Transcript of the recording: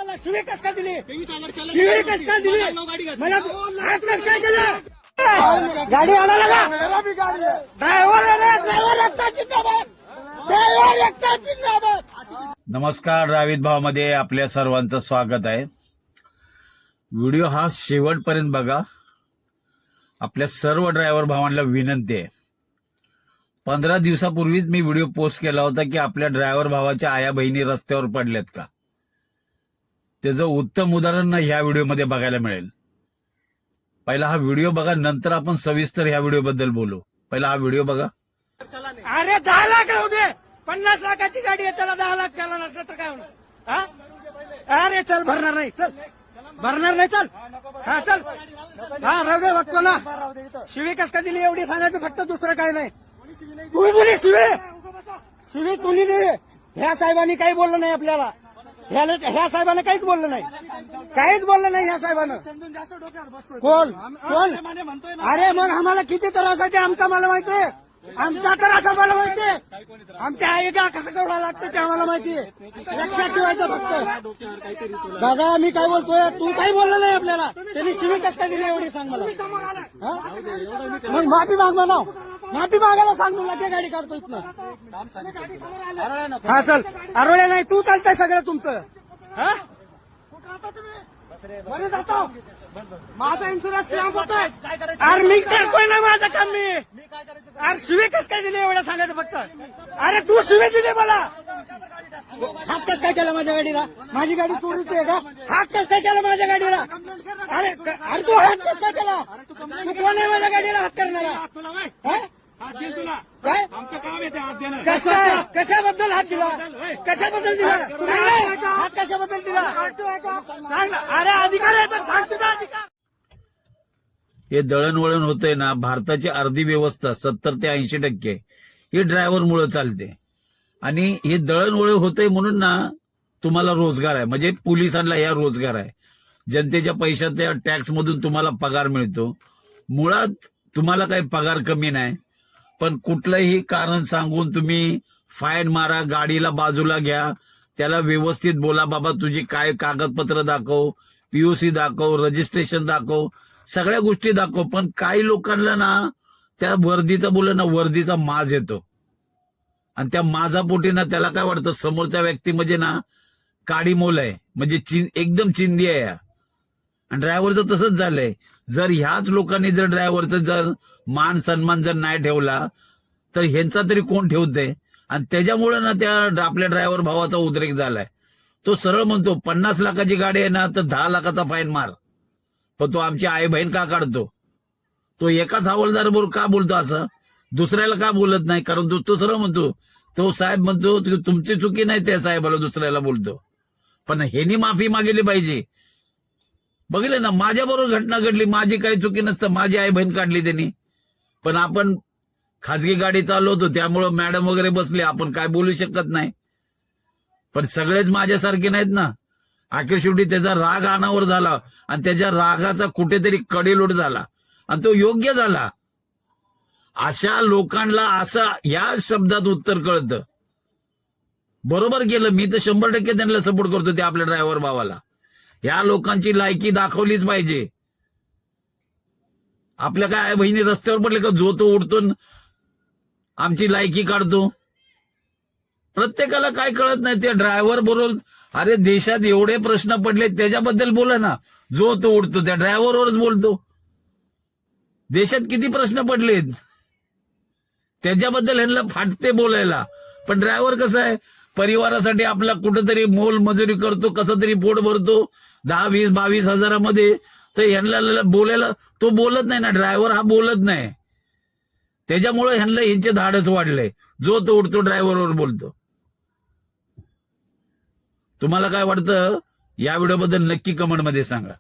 मला शिवी कस काय दिली? शिवी कस काय दिली? मला हात कस काय केलं? गाडी आणायला का? ड्रायव्हर एकटा जिंदाबाद, ड्रायव्हर एकटा जिंदाबाद. नमस्कार, रावीत भावमध्ये आपल्या सर्वांचं स्वागत आहे. व्हिडिओ हा शेवटपर्यंत बघा. आपल्या सर्व ड्रायव्हर भावांना विनंती आहे. 15 दिवसापूर्वीच मी व्हिडिओ पोस्ट केला होता की आपल्या ड्रायव्हर भावाच्या आया बहिणी रस्त्यावर पडल्यात का. त्याचं उत्तम उदाहरण ह्या व्हिडिओमध्ये बघायला मिळेल. पहिला हा व्हिडिओ बघा, नंतर आपण सविस्तर ह्या व्हिडिओबद्दल बोलू. पहिला हा व्हिडिओ बघा. अरे 10 लाख राहू दे, 50 लाखाची गाडी आहे, त्याला 10 लाख चालला नसलं तर काय होणार? हा? अरे चल, भरणार नाही, चल भरणार नाही, चल. हा चल, हा राहू दे, बघतो ना. शिवी कस का दिली एवढी सांगायचं, फक्त दुसरं काय नाही. तू दिली शिवी, शिवी तुली दिली. ह्या साहेबांनी काही बोललं नाही आपल्याला. ह्या साहेबांना काहीच बोललं नाही, काहीच बोललं नाही ह्या साहेबांना. कोण कोण? अरे मग आम्हाला किती त्रास आहे ते आमचा मला माहितीये. आमचा त्रास आम्हाला माहितीये. आमच्या आईला कसं केवढा लागतं ते आम्हाला माहितीये. लक्षात ठेवायचं फक्त. दादा मी काय बोलतोय, तू काही बोललं नाही आपल्याला. त्यांनी शिवी कस काय दिली एवढी सांग मला. मग माफी माग म्हणाव, माफी मागायला सांग तुला, ते गाडी काढतो इथनं. हा चल, आरोळ्या नाही, तू चालतंय सगळं तुमचं. हा बरे जातो, माझा इन्शुरन्स क्लेम होतोय. अरे मी करतोय ना माझं काम मी. अरे शिवी कस काय दिली एवढं सांगायचं फक्त. अरे तू शिवी दिली मला. हात कस काय केला माझ्या गाडीला? माझी गाडी चोरीची आहे का? हात कस काय केला माझ्या गाडीला? अरे अरे तू हात कस काय केला? तू कोण आहे माझ्या गाडीला हात करणारा? काय आमचं काम आहे ते हात देणं. कशाबद्दल हात दिला? कशाबद्दल दिला? हात कशाबद्दल दिला सांग ना. अरे अधिकार आहे तर सांग तुझा अधिकार. हे दळणवळण होतंय ना, भारताची अर्धी व्यवस्था 70 ते 80% हे ड्रायव्हरमुळे चालते. आणि हे दळणवळण होतंय म्हणून ना तुम्हाला रोजगार आहे, म्हणजे पोलिसांना या रोजगार आहे. जनतेच्या पैशाच्या टॅक्समधून तुम्हाला पगार मिळतो. मुळात तुम्हाला काही पगार कमी नाही, पण कुठलंही कारण सांगून तुम्ही फाईन मारा, गाडीला बाजूला घ्या, त्याला व्यवस्थित बोला, बाबा तुझी काय कागदपत्र दाखव, पीयूसी दाखव, रजिस्ट्रेशन दाखव, सगळ्या गोष्टी दाखव. पण काही लोकांना ना त्या वर्दीचा बोललं ना, वर्दीचा माज येतो. आणि त्या माझापोटी ना त्याला काय वाटतं, समोरचा व्यक्ती म्हणजे ना काडी मोल आहे, म्हणजे एकदम चिंदी आहे. आणि ड्रायव्हरचं तसंच झालंय. जर ह्याच लोकांनी जर ड्रायव्हरचं जर मान सन्मान जर नाही ठेवला तर ह्यांचा तरी कोण ठेवतंय. आणि त्याच्यामुळे ना त्या आपल्या ड्रायव्हर भावाचा उद्रेक झालाय. तो सरळ म्हणतो 50 लाखाची गाडी आहे ना तर 10 लाखाचा फाईन मार. पण तो आमची आई बहीण का काढतो? तो एकाच हवालदार बरोबर का बोलतो असं? दुसऱ्याला का बोलत नाही? कारण तो सरळ म्हणतो, तो साहेब म्हणतो तुमची चुकी नाही, त्या साहेबाला दुसऱ्याला बोलतो. पण ह्यांनी माफी मागितली पाहिजे. बघितलं ना, माझ्या बरोबर घटना घडली, माझी काही चुकी नसतं, माझी आई बहीण काढली त्यांनी. पण आपण खासगी गाडी चालवतो त्यामुळं मॅडम वगैरे बसले, आपण काय बोलू शकत नाही. पण सगळेच माझ्यासारखे नाहीत ना. अखेर शेवटी त्याचा राग अनावर झाला आणि त्याच्या रागाचा कुठेतरी कडेलोट झाला आणि तो योग्य झाला. अशा लोकांना असं या शब्दात उत्तर कळतं. बरोबर केलं, मी तर 100% त्यांना सपोर्ट करतो, ते आपल्या ड्रायव्हर भावाला. या लोकांची लायकी दाखवलीच पाहिजे. आपल्या काय बहिणी रस्त्यावर पडले का जो तो उडतो आमची लायकी काढतो. प्रत्येकाला काय कळत नाही, त्या ड्रायव्हर बरोबर. अरे देशात एवढे प्रश्न पडले त्याच्याबद्दल बोला ना. जो तो उडतो त्या ड्रायव्हरवरच बोलतो. देशात किती प्रश्न पडलेत त्याच्याबद्दल ह्यांना फाटते बोलायला. पण ड्रायव्हर कसं आहे, परिवारासाठी आपला कुठेतरी मोल मजुरी करतो, कसं तरी पोट भरतो 10, 20, 22 हजारामध्ये. तर ह्यांना बोलायला तो बोलत नाही ना, ड्रायव्हर हा बोलत नाही. त्याच्यामुळे ह्यांना ह्यांचे धाडच वाढले, जो तो उडतो ड्रायव्हरवर बोलतो. तुम्हाला काय वाटतं या व्हिडिओबद्दल नक्की कमेंटमध्ये सांगा.